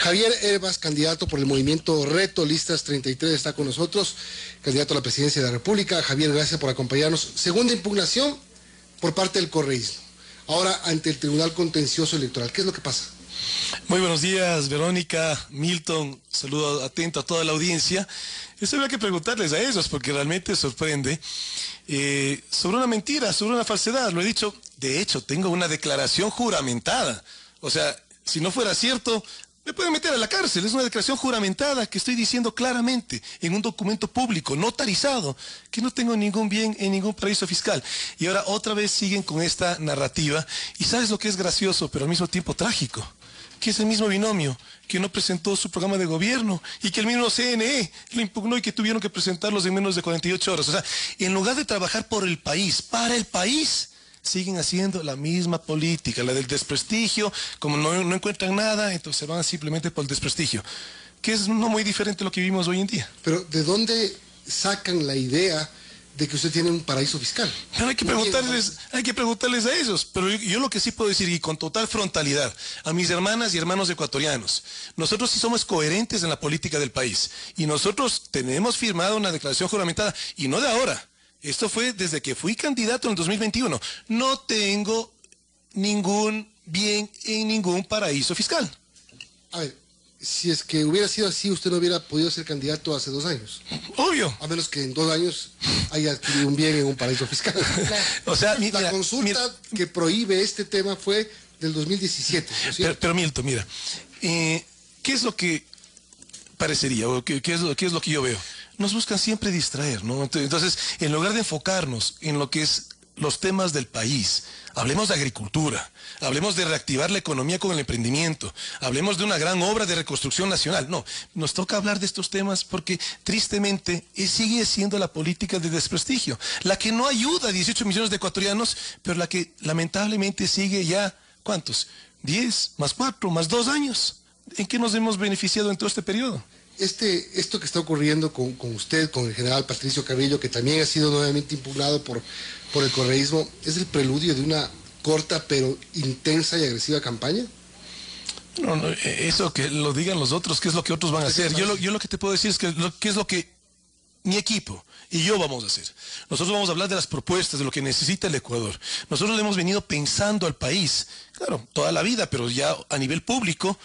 Javier Herbas, candidato por el movimiento Reto Listas 33, está con nosotros, candidato a la presidencia de la República. Javier, gracias por acompañarnos. Segunda impugnación por parte del correísmo, ahora ante el Tribunal Contencioso Electoral. ¿Qué es lo que pasa? Muy buenos días, Verónica, Milton, saludo atento a toda la audiencia. Eso habría que preguntarles a ellos porque realmente sorprende. Sobre una mentira, sobre una falsedad, lo he dicho. De hecho, tengo una declaración juramentada. O sea, si no fuera cierto, me pueden meter a la cárcel. Es una declaración juramentada que estoy diciendo claramente en un documento público, notarizado, que no tengo ningún bien en ningún paraíso fiscal. Y ahora otra vez siguen con esta narrativa. Y ¿sabes lo que es gracioso, pero al mismo tiempo trágico? Que es el mismo binomio que no presentó su programa de gobierno y que el mismo CNE lo impugnó y que tuvieron que presentarlos en menos de 48 horas. O sea, en lugar de trabajar por el país, para el país, siguen haciendo la misma política, la del desprestigio. Como no encuentran nada, entonces van simplemente por el desprestigio, que es no muy diferente a lo que vivimos hoy en día. Pero ¿de dónde sacan la idea de que usted tiene un paraíso fiscal? Pero hay que preguntarles a ellos. Pero yo lo que sí puedo decir, y con total frontalidad, a mis hermanas y hermanos ecuatorianos, nosotros sí somos coherentes en la política del país. Y nosotros tenemos firmado una declaración juramentada, y no de ahora. Esto fue desde que fui candidato en el 2021. No tengo ningún bien en ningún paraíso fiscal. A ver, si es que hubiera sido así, usted no hubiera podido ser candidato hace 2 años. Obvio. A menos que en 2 años haya adquirido un bien en un paraíso fiscal. O sea, la consulta que prohíbe este tema fue del 2017, ¿no es cierto? Pero Milton, mira, ¿qué es lo que parecería o qué es lo que yo veo? Nos buscan siempre distraer, ¿no? Entonces, en lugar de enfocarnos en lo que es los temas del país, hablemos de agricultura, hablemos de reactivar la economía con el emprendimiento, hablemos de una gran obra de reconstrucción nacional. No, nos toca hablar de estos temas porque tristemente sigue siendo la política de desprestigio, la que no ayuda a 18 millones de ecuatorianos, pero la que lamentablemente sigue ya, ¿cuántos? 10, más 4, más 2 años. ¿En qué nos hemos beneficiado en todo este periodo? Esto que está ocurriendo con usted, con el general Patricio Carrillo, que también ha sido nuevamente impugnado por el correísmo, ¿es el preludio de una corta pero intensa y agresiva campaña? No, eso que lo digan los otros, ¿qué es lo que otros van a hacer? Yo lo que te puedo decir es que qué es lo que mi equipo y yo vamos a hacer. Nosotros vamos a hablar de las propuestas, de lo que necesita el Ecuador. Nosotros le hemos venido pensando al país, claro, toda la vida, pero ya a nivel público,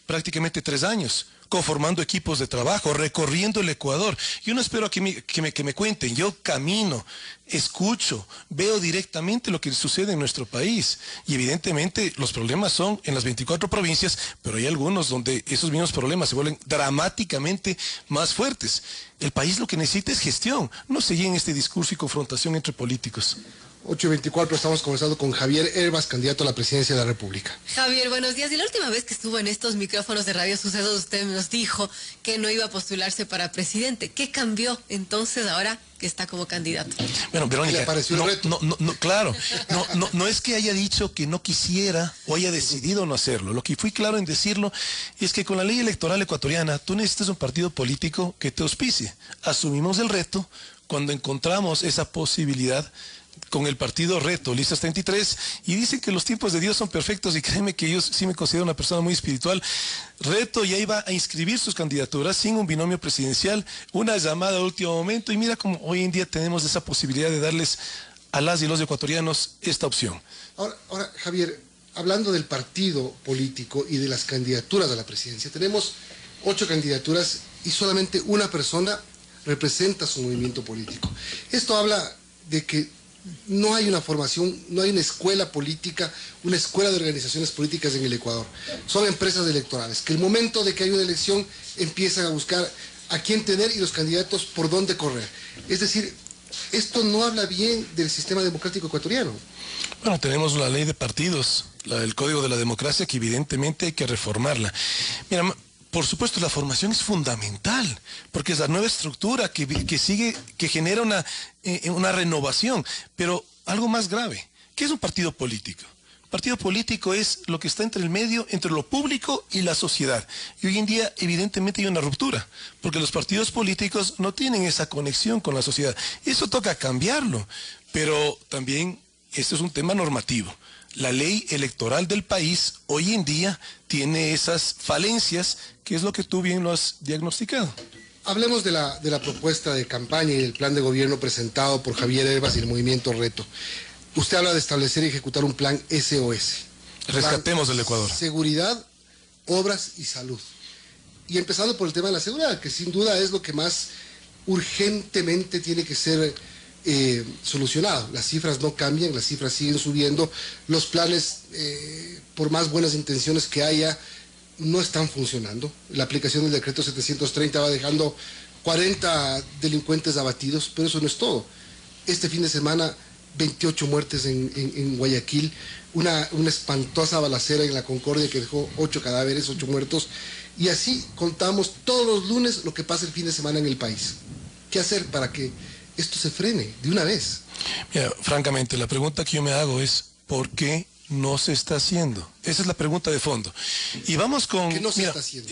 prácticamente 3 años. Conformando equipos de trabajo, recorriendo el Ecuador. Yo no espero que me cuenten, yo camino, escucho, veo directamente lo que sucede en nuestro país. Y evidentemente los problemas son en las 24 provincias, pero hay algunos donde esos mismos problemas se vuelven dramáticamente más fuertes. El país lo que necesita es gestión, no seguir en este discurso y confrontación entre políticos. 8:24, estamos conversando con Javier Herbas, candidato a la presidencia de la República. Javier, buenos días. Y la última vez que estuvo en estos micrófonos de Radio Sucesos, usted nos dijo que no iba a postularse para presidente. ¿Qué cambió entonces ahora que está como candidato? Bueno, Verónica, ¿Le apareció el reto? Claro, no es que haya dicho que no quisiera o haya decidido no hacerlo. Lo que fui claro en decirlo es que con la ley electoral ecuatoriana tú necesitas un partido político que te auspicie. Asumimos el reto cuando encontramos esa posibilidad con el partido Reto, Listas 33, y dicen que los tiempos de Dios son perfectos, y créeme que yo sí me considero una persona muy espiritual. Reto ya iba a inscribir sus candidaturas sin un binomio presidencial, una llamada a último momento, y mira cómo hoy en día tenemos esa posibilidad de darles a las y los ecuatorianos esta opción. Ahora, Javier, hablando del partido político y de las candidaturas a la presidencia, tenemos 8 candidaturas y solamente una persona representa su movimiento político. Esto habla de que no hay una formación, no hay una escuela política, una escuela de organizaciones políticas en el Ecuador. Son empresas electorales, que el momento de que hay una elección empiezan a buscar a quién tener y los candidatos por dónde correr. Es decir, esto no habla bien del sistema democrático ecuatoriano. Bueno, tenemos la ley de partidos, el Código de la Democracia, que evidentemente hay que reformarla. Mira, por supuesto, la formación es fundamental, porque es la nueva estructura que genera una renovación. Pero algo más grave, ¿qué es un partido político? Partido político es lo que está entre el medio, entre lo público y la sociedad. Y hoy en día, evidentemente, hay una ruptura, porque los partidos políticos no tienen esa conexión con la sociedad. Eso toca cambiarlo, pero también esto es un tema normativo. la ley electoral del país hoy en día tiene esas falencias, que es lo que tú bien lo has diagnosticado. Hablemos de la propuesta de campaña y del plan de gobierno presentado por Javier Herbas y el Movimiento Reto. Usted habla de establecer y ejecutar un plan SOS. Rescatemos el Ecuador. Seguridad, obras y salud. Y empezando por el tema de la seguridad, que sin duda es lo que más urgentemente tiene que ser solucionado. Las cifras no cambian, las cifras siguen subiendo. Los planes, por más buenas intenciones que haya, no están funcionando. La aplicación del decreto 730 va dejando 40 delincuentes abatidos, pero eso no es todo. Este fin de semana, 28 muertes en Guayaquil, una espantosa balacera en la Concordia que dejó 8 cadáveres, 8 muertos, y así contamos todos los lunes lo que pasa el fin de semana en el país. ¿Qué hacer para que esto se frene de una vez? Mira, francamente, la pregunta que yo me hago es, ¿por qué no se está haciendo? Esa es la pregunta de fondo. Y vamos con... ¿Qué no se está haciendo?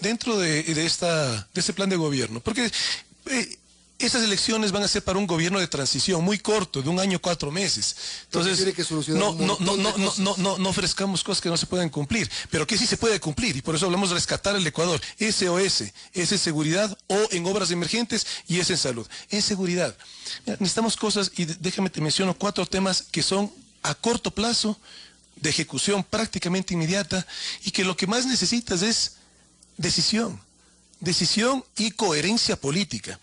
Dentro de este plan de gobierno, porque esas elecciones van a ser para un gobierno de transición muy corto, de 1 año 4 meses. Entonces, tiene que solucionar no ofrezcamos cosas que no se pueden cumplir, pero que sí se puede cumplir, y por eso hablamos de rescatar el Ecuador. SOS, es en seguridad o en obras emergentes, y es en salud. En seguridad, mira, necesitamos cosas, y déjame te menciono 4 temas que son a corto plazo, de ejecución prácticamente inmediata, y que lo que más necesitas es decisión y coherencia política.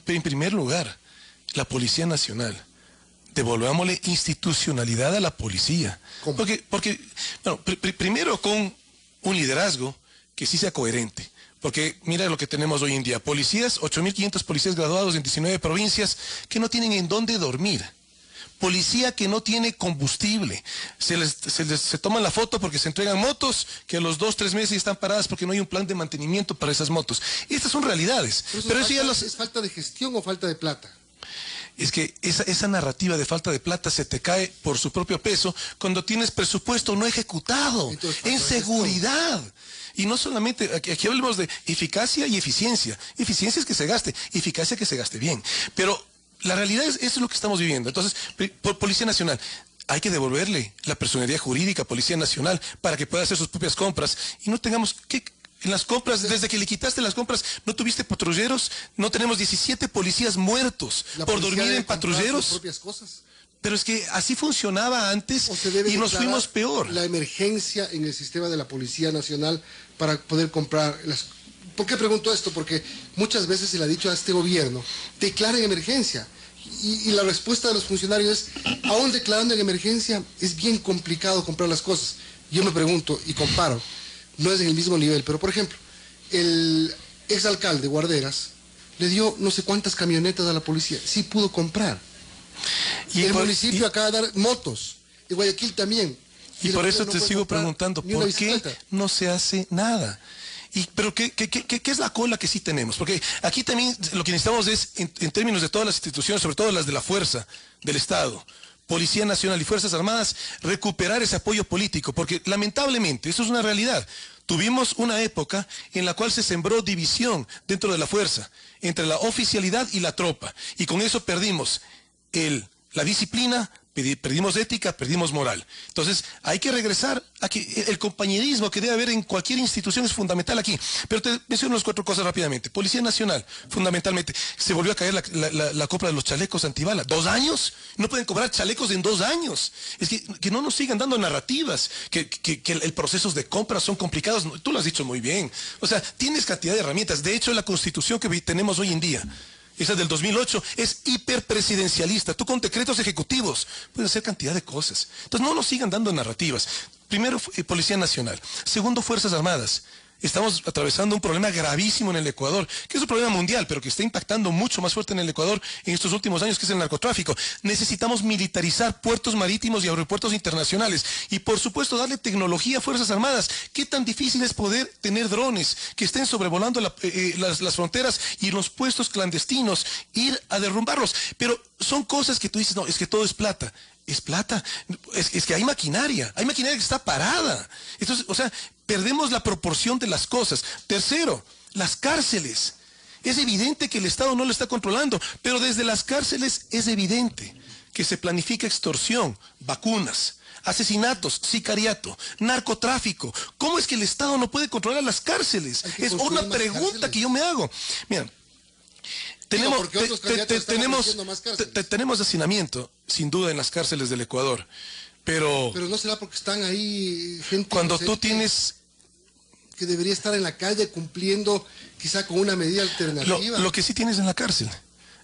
En primer lugar, la Policía Nacional. Devolvámosle institucionalidad a la policía. ¿Cómo? Porque bueno, primero con un liderazgo que sí sea coherente. Porque mira lo que tenemos hoy en día. Policías, 8.500 policías graduados en 19 provincias que no tienen en dónde dormir. Policía que no tiene combustible. Se toman la foto porque se entregan motos que a los 2-3 meses están paradas porque no hay un plan de mantenimiento para esas motos. Estas son realidades. Pero eso ya ¿es falta de gestión o falta de plata? Es que esa narrativa de falta de plata se te cae por su propio peso cuando tienes presupuesto no ejecutado. Entonces, en seguridad. Y no solamente, aquí hablamos de eficacia y eficiencia. Eficiencia es que se gaste, eficacia que se gaste bien. Pero la realidad es, eso es lo que estamos viviendo. Entonces, Policía Nacional, hay que devolverle la personería jurídica a Policía Nacional para que pueda hacer sus propias compras y no tengamos que... En las compras, desde que le quitaste las compras, ¿no tuviste patrulleros? No tenemos 17 policías muertos por dormir en patrulleros. Sus propias cosas. Pero es que así funcionaba antes y nos fuimos peor. La emergencia en el sistema de la Policía Nacional para poder comprar las... ¿Por qué pregunto esto? Porque muchas veces se le ha dicho a este gobierno, declaren emergencia. Y la respuesta de los funcionarios es, aún declarando en emergencia, es bien complicado comprar las cosas. Yo me pregunto y comparo, no es en el mismo nivel, pero por ejemplo, el exalcalde Guarderas le dio no sé cuántas camionetas a la policía, sí pudo comprar. Y el municipio acaba de dar motos, en Guayaquil también. Y por eso te sigo preguntando, ¿por qué no se hace nada? Pero ¿qué es la cola que sí tenemos? Porque aquí también lo que necesitamos es, en términos de todas las instituciones, sobre todo las de la fuerza del Estado, Policía Nacional y Fuerzas Armadas, recuperar ese apoyo político, porque lamentablemente, eso es una realidad. Tuvimos una época en la cual se sembró división dentro de la fuerza, entre la oficialidad y la tropa, y con eso perdimos la disciplina, perdimos ética, perdimos moral. Entonces, hay que regresar a que el compañerismo que debe haber en cualquier institución es fundamental aquí. Pero te menciono las 4 cosas rápidamente. Policía Nacional, fundamentalmente. Se volvió a caer la compra de los chalecos antibala. ¿2 años? No pueden cobrar chalecos en 2 años. Es que no nos sigan dando narrativas, que el proceso de compra son complicados. Tú lo has dicho muy bien. O sea, tienes cantidad de herramientas. De hecho, la constitución que tenemos hoy en día, esa del 2008, es hiperpresidencialista. Tú con decretos ejecutivos puedes hacer cantidad de cosas. Entonces no nos sigan dando narrativas. Primero, Policía Nacional. Segundo, Fuerzas Armadas. Estamos atravesando un problema gravísimo en el Ecuador, que es un problema mundial, pero que está impactando mucho más fuerte en el Ecuador en estos últimos años, que es el narcotráfico. Necesitamos militarizar puertos marítimos y aeropuertos internacionales. Y por supuesto, darle tecnología a Fuerzas Armadas. ¿Qué tan difícil es poder tener drones que estén sobrevolando las fronteras y los puestos clandestinos, ir a derrumbarlos? Pero son cosas que tú dices, no, es que todo es plata. Es plata, es que hay maquinaria que está parada. Entonces, o sea, perdemos la proporción de las cosas. Tercero, las cárceles. Es evidente que el Estado no lo está controlando, pero desde las cárceles es evidente que se planifica extorsión, vacunas, asesinatos, sicariato, narcotráfico. ¿Cómo es que el Estado no puede controlar las cárceles? Es una pregunta que yo me hago. Mira, tenemos hacinamiento, sin duda, en las cárceles del Ecuador, pero no será porque están ahí gente cuando tú tienes... que debería estar en la calle cumpliendo quizá con una medida alternativa. Lo que sí tienes en la cárcel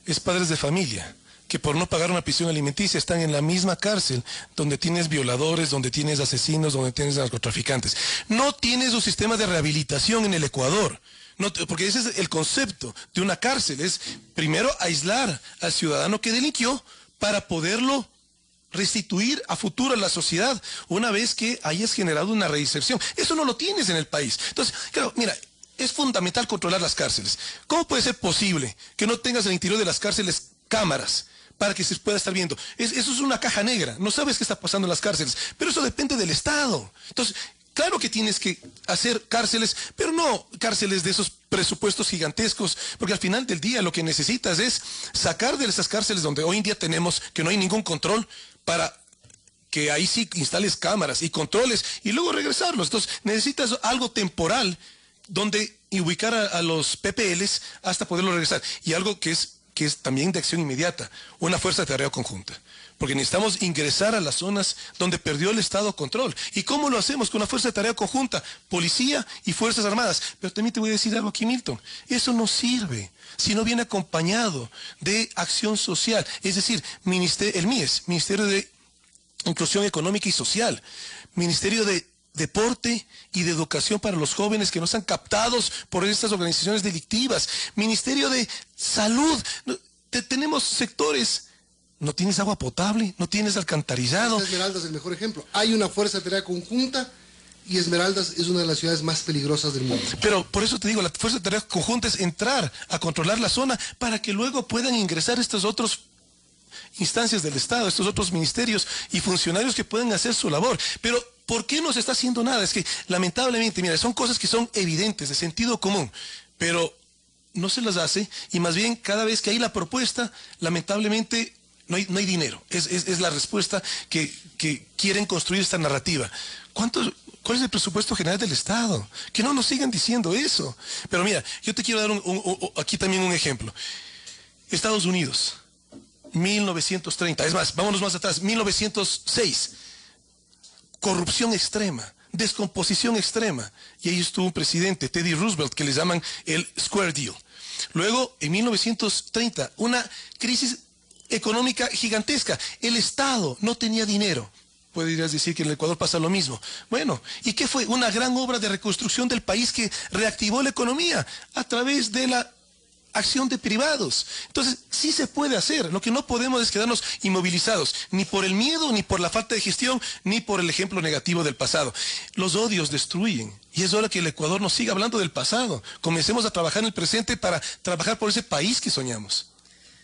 es padres de familia que por no pagar una prisión alimenticia están en la misma cárcel donde tienes violadores, donde tienes asesinos, donde tienes narcotraficantes. No tienes un sistema de rehabilitación en el Ecuador. No, porque ese es el concepto de una cárcel, es primero aislar al ciudadano que delinquió para poderlo restituir a futuro a la sociedad una vez que hayas generado una reinserción. Eso no lo tienes en el país. Entonces, claro, mira, es fundamental controlar las cárceles. ¿Cómo puede ser posible que no tengas en el interior de las cárceles cámaras para que se pueda estar viendo? Eso es una caja negra. No sabes qué está pasando en las cárceles, pero eso depende del Estado. Entonces, claro que tienes que hacer cárceles, pero no cárceles de esos presupuestos gigantescos, porque al final del día lo que necesitas es sacar de esas cárceles donde hoy en día tenemos que no hay ningún control, para que ahí sí instales cámaras y controles y luego regresarlos. Entonces necesitas algo temporal donde ubicar a los PPLs hasta poderlo regresar. Y algo que es también de acción inmediata, una fuerza de tarea conjunta. Porque necesitamos ingresar a las zonas donde perdió el Estado control. ¿Y cómo lo hacemos? Con una fuerza de tarea conjunta, policía y fuerzas armadas. Pero también te voy a decir algo aquí, Milton. Eso no sirve si no viene acompañado de acción social. Es decir, el MIES, Ministerio de Inclusión Económica y Social, Ministerio de Deporte y de Educación para los jóvenes que no están captados por estas organizaciones delictivas, Ministerio de Salud. Tenemos sectores. No tienes agua potable, no tienes alcantarillado. Esmeraldas es el mejor ejemplo. Hay una fuerza de tarea conjunta y Esmeraldas es una de las ciudades más peligrosas del mundo. Pero por eso te digo, la fuerza de tarea conjunta es entrar a controlar la zona para que luego puedan ingresar estos otros instancias del Estado, estos otros ministerios y funcionarios que puedan hacer su labor. Pero ¿por qué no se está haciendo nada? Es que lamentablemente, mira, son cosas que son evidentes, de sentido común, pero no se las hace y más bien cada vez que hay la propuesta, lamentablemente no hay dinero. Es la respuesta que quieren construir esta narrativa. ¿Cuál es el presupuesto general del Estado? Que no nos sigan diciendo eso. Pero mira, yo te quiero dar aquí también un ejemplo. Estados Unidos, 1930, es más, vámonos más atrás, 1906, corrupción extrema, descomposición extrema. Y ahí estuvo un presidente, Teddy Roosevelt, que le llaman el Square Deal. Luego, en 1930, una crisis económica gigantesca. El Estado no tenía dinero. Podrías decir que en el Ecuador pasa lo mismo. Bueno, ¿y qué fue? Una gran obra de reconstrucción del país que reactivó la economía a través de la acción de privados. Entonces, sí se puede hacer. Lo que no podemos es quedarnos inmovilizados, ni por el miedo, ni por la falta de gestión, ni por el ejemplo negativo del pasado. Los odios destruyen. Y es hora que el Ecuador nos siga hablando del pasado. Comencemos a trabajar en el presente para trabajar por ese país que soñamos.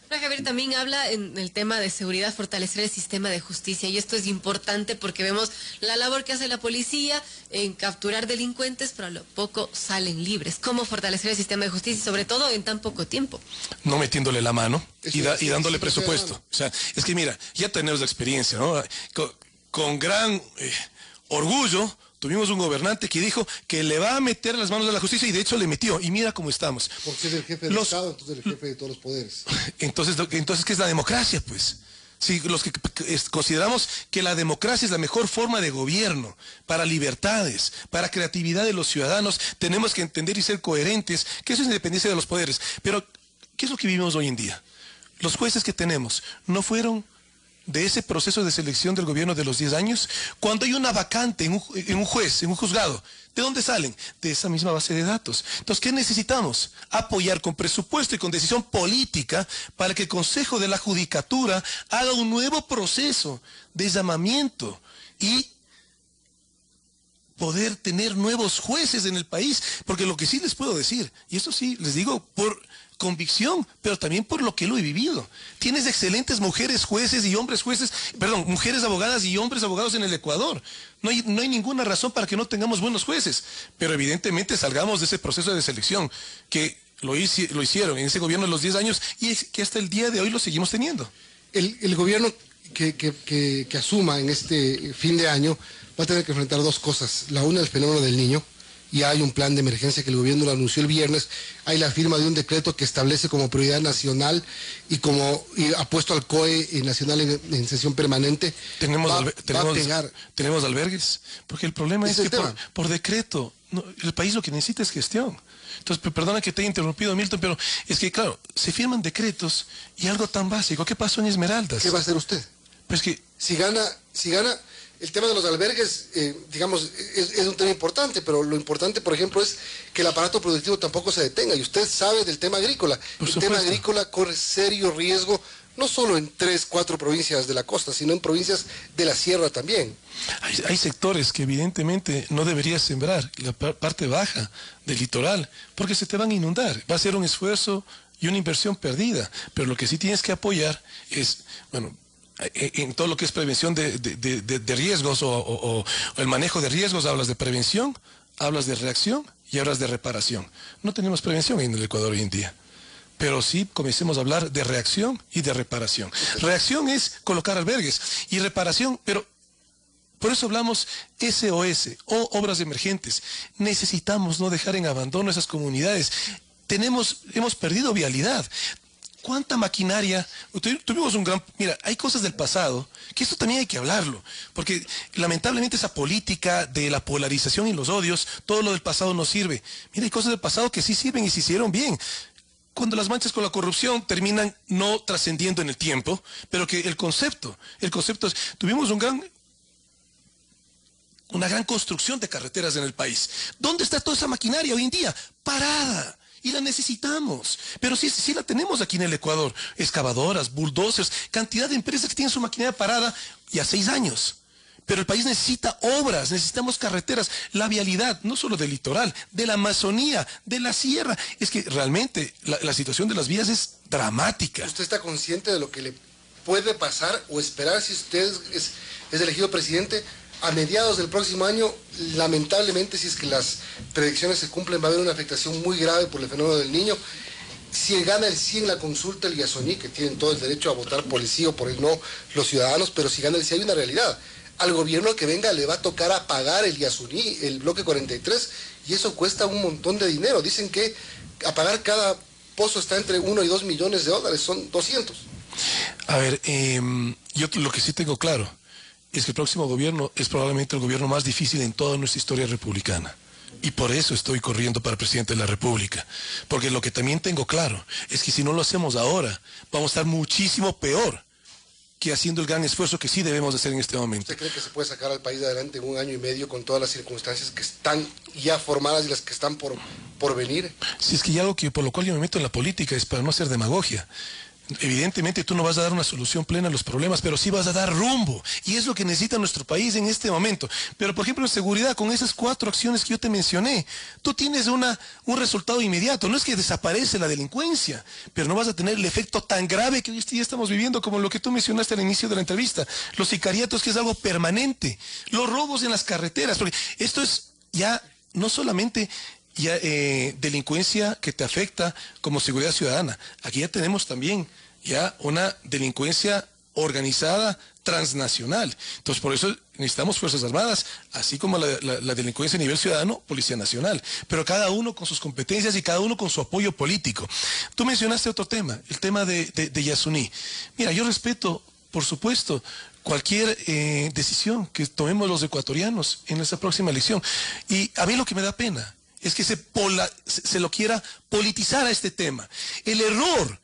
Javier también habla en el tema de seguridad, fortalecer el sistema de justicia, y esto es importante porque vemos la labor que hace la policía en capturar delincuentes, pero a lo poco salen libres. ¿Cómo fortalecer el sistema de justicia, sobre todo en tan poco tiempo? No metiéndole la mano y dándole presupuesto. O sea, es que mira, ya tenemos la experiencia, ¿no? Con gran orgullo tuvimos un gobernante que dijo que le va a meter las manos a la justicia y de hecho le metió. Y mira cómo estamos. Porque es el jefe del Estado, entonces el jefe de todos los poderes. Entonces ¿qué es la democracia, pues? Sí, los que consideramos que la democracia es la mejor forma de gobierno, para libertades, para creatividad de los ciudadanos, tenemos que entender y ser coherentes que eso es independencia de los poderes. Pero, ¿qué es lo que vivimos hoy en día? Los jueces que tenemos no fueron de ese proceso de selección del gobierno de los 10 años, cuando hay una vacante en un juez, en un juzgado, ¿de dónde salen? De esa misma base de datos. Entonces, ¿qué necesitamos? Apoyar con presupuesto y con decisión política para que el Consejo de la Judicatura haga un nuevo proceso de llamamiento y poder tener nuevos jueces en el país. Porque lo que sí les puedo decir, y eso sí les digo por convicción, pero también por lo que lo he vivido. Tienes excelentes mujeres jueces y hombres jueces, perdón, mujeres abogadas y hombres abogados en el Ecuador. No hay ninguna razón para que no tengamos buenos jueces, pero evidentemente salgamos de ese proceso de selección que lo hicieron en ese gobierno de los 10 años y es que hasta el día de hoy lo seguimos teniendo. El gobierno que asuma en este fin de año va a tener que enfrentar dos cosas. La una, el fenómeno del Niño. Ya hay un plan de emergencia que el gobierno lo anunció el viernes. Hay la firma de un decreto que establece como prioridad nacional y ha puesto al COE nacional en sesión permanente. Tenemos albergues, porque el problema es que por decreto, el país lo que necesita es gestión. Entonces, perdona que te haya interrumpido, Milton, pero es que, claro, se firman decretos y algo tan básico. ¿Qué pasó en Esmeraldas? ¿Qué va a hacer usted? Pues que si gana, el tema de los albergues, digamos, es un tema importante, pero lo importante, por ejemplo, es que el aparato productivo tampoco se detenga. Y usted sabe del tema agrícola. El tema agrícola corre serio riesgo, no solo en 3, 4 provincias de la costa, sino en provincias de la sierra también. Hay sectores que evidentemente no deberías sembrar, la parte baja del litoral, porque se te van a inundar. Va a ser un esfuerzo y una inversión perdida. Pero lo que sí tienes que apoyar es, bueno, en todo lo que es prevención de riesgos o el manejo de riesgos, hablas de prevención, hablas de reacción y hablas de reparación. No tenemos prevención en el Ecuador hoy en día, pero sí comencemos a hablar de reacción y de reparación. Reacción es colocar albergues y reparación, pero por eso hablamos SOS o obras emergentes. Necesitamos no dejar en abandono esas comunidades. Hemos perdido vialidad. ¿Cuánta maquinaria? Tuvimos un gran... Mira, hay cosas del pasado, que esto también hay que hablarlo, porque lamentablemente esa política de la polarización y los odios, todo lo del pasado no sirve. Mira, hay cosas del pasado que sí sirven y se hicieron bien. Cuando las manchas con la corrupción terminan no trascendiendo en el tiempo, pero que el concepto es... Tuvimos una gran construcción de carreteras en el país. ¿Dónde está toda esa maquinaria hoy en día? Parada. Y la necesitamos, pero sí la tenemos aquí en el Ecuador, excavadoras, bulldozers, cantidad de empresas que tienen su maquinaria parada ya 6 años. Pero el país necesita obras, necesitamos carreteras, la vialidad, no solo del litoral, de la Amazonía, de la sierra. Es que realmente la situación de las vías es dramática. ¿Usted está consciente de lo que le puede pasar o esperar si usted es elegido presidente? A mediados del próximo año, lamentablemente, si es que las predicciones se cumplen, va a haber una afectación muy grave por el fenómeno del Niño. Si gana el sí en la consulta el Yasuní, que tienen todo el derecho a votar por el sí o por el no los ciudadanos, pero si gana el sí hay una realidad. Al gobierno que venga le va a tocar a pagar el Yasuní, el bloque 43, y eso cuesta un montón de dinero. Dicen que a pagar cada pozo está entre 1 y 2 millones de dólares, son 200. A ver, yo lo que sí tengo claro es que el próximo gobierno es probablemente el gobierno más difícil en toda nuestra historia republicana. Y por eso estoy corriendo para presidente de la República. Porque lo que también tengo claro es que si no lo hacemos ahora, vamos a estar muchísimo peor que haciendo el gran esfuerzo que sí debemos hacer en este momento. ¿Usted cree que se puede sacar al país adelante en 1 año y medio con todas las circunstancias que están ya formadas y las que están por venir? Si es que hay algo por lo cual yo me meto en la política es para no hacer demagogia. Evidentemente tú no vas a dar una solución plena a los problemas, pero sí vas a dar rumbo. Y es lo que necesita nuestro país en este momento. Pero, por ejemplo, en seguridad, con esas 4 acciones que yo te mencioné, tú tienes un resultado inmediato. No es que desaparece la delincuencia, pero no vas a tener el efecto tan grave que hoy día estamos viviendo, como lo que tú mencionaste al inicio de la entrevista. Los sicariatos, que es algo permanente. Los robos en las carreteras. Porque esto es ya no solamente... delincuencia que te afecta como seguridad ciudadana. Aquí ya tenemos también ya una delincuencia organizada transnacional. Entonces, por eso necesitamos Fuerzas Armadas, así como la delincuencia a nivel ciudadano, Policía Nacional, pero cada uno con sus competencias y cada uno con su apoyo político. Tú mencionaste otro tema, el tema de Yasuní. Mira, yo respeto, por supuesto, cualquier decisión que tomemos los ecuatorianos en esta próxima elección. Y a mí lo que me da pena es que se lo quiera politizar a este tema. El error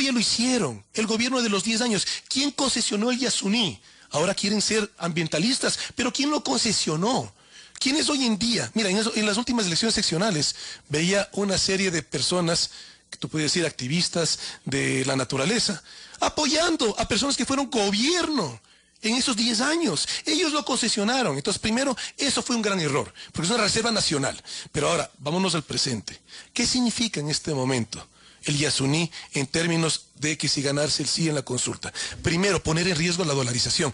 ya lo hicieron. El gobierno de los 10 años. ¿Quién concesionó el Yasuní? Ahora quieren ser ambientalistas, pero ¿quién lo concesionó? ¿Quién es hoy en día? Mira, en las últimas elecciones seccionales veía una serie de personas, que tú puedes decir activistas de la naturaleza, apoyando a personas que fueron gobierno en esos 10 años. Ellos lo concesionaron. Entonces, primero, eso fue un gran error, porque es una reserva nacional. Pero ahora, vámonos al presente. ¿Qué significa en este momento el Yasuní en términos de que si ganarse el sí en la consulta. Primero, poner en riesgo la dolarización,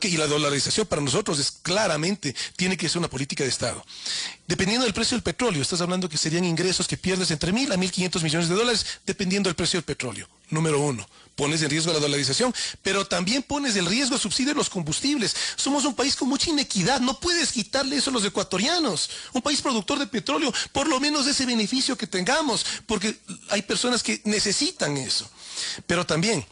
y la dolarización para nosotros es claramente, tiene que ser una política de Estado. Dependiendo del precio del petróleo, estás hablando que serían ingresos que pierdes entre 1.000 a 1.500 millones de dólares, dependiendo del precio del petróleo. Número uno, pones en riesgo la dolarización, pero también pones en riesgo el subsidio de los combustibles. Somos un país con mucha inequidad, no puedes quitarle eso a los ecuatorianos. Un país productor de petróleo, por lo menos ese beneficio que tengamos, porque hay personas que necesitan eso. Pero también,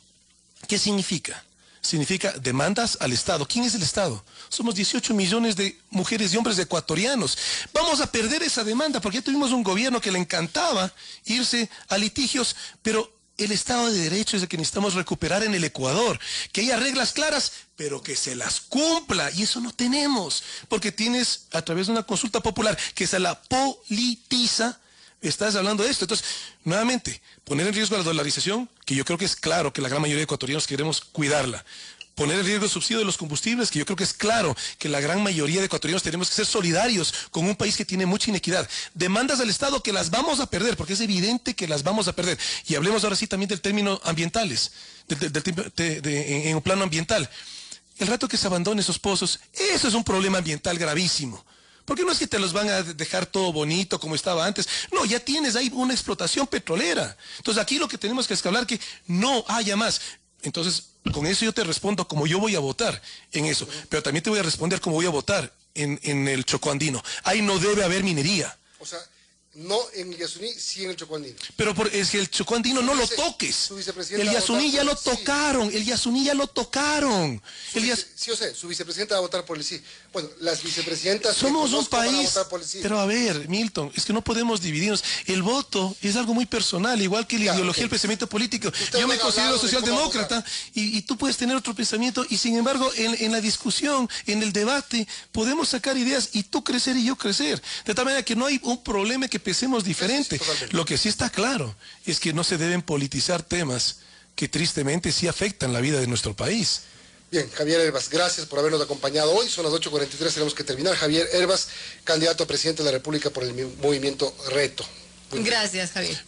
¿qué significa? Significa demandas al Estado. ¿Quién es el Estado? Somos 18 millones de mujeres y hombres ecuatorianos. Vamos a perder esa demanda porque ya tuvimos un gobierno que le encantaba irse a litigios, pero el Estado de Derecho es el que necesitamos recuperar en el Ecuador. Que haya reglas claras, pero que se las cumpla. Y eso no tenemos, porque tienes a través de una consulta popular que se la politiza. Estás hablando de esto. Entonces, nuevamente, poner en riesgo la dolarización, que yo creo que es claro que la gran mayoría de ecuatorianos queremos cuidarla. Poner en riesgo el subsidio de los combustibles, que yo creo que es claro que la gran mayoría de ecuatorianos tenemos que ser solidarios con un país que tiene mucha inequidad. Demandas al Estado que las vamos a perder, porque es evidente que las vamos a perder. Y hablemos ahora sí también del término ambientales, en un plano ambiental. El rato que se abandonen esos pozos, eso es un problema ambiental gravísimo. Porque no es que te los van a dejar todo bonito como estaba antes. No, ya tienes ahí una explotación petrolera. Entonces aquí lo que tenemos que es hablar que no haya más. Entonces, con eso yo te respondo como yo voy a votar en eso. Pero también te voy a responder como voy a votar en el Chocó Andino. Ahí no debe haber minería. O sea, no en el Yasuní, sí en el Chocó Andino. Pero es que el Chocó Andino no lo toques. El Yasuní ya lo tocaron. El Yasuní ya lo tocaron. Sí, yo sé, su vicepresidenta va a votar por el sí. Bueno, las vicepresidentas... Somos un país... van a votar por el sí. Pero a ver, Milton, es que no podemos dividirnos. El voto es algo muy personal, igual que la ideología, el pensamiento político. Yo me considero socialdemócrata y tú puedes tener otro pensamiento y sin embargo en la discusión, en el debate, podemos sacar ideas y tú crecer y yo crecer. De tal manera que no hay un problema que pensemos diferente. Lo que sí está claro es que no se deben politizar temas que tristemente sí afectan la vida de nuestro país. Bien, Javier Herbas, gracias por habernos acompañado hoy. Son las 8:43, tenemos que terminar. Javier Herbas, candidato a presidente de la República por el movimiento Reto. Gracias, Javier.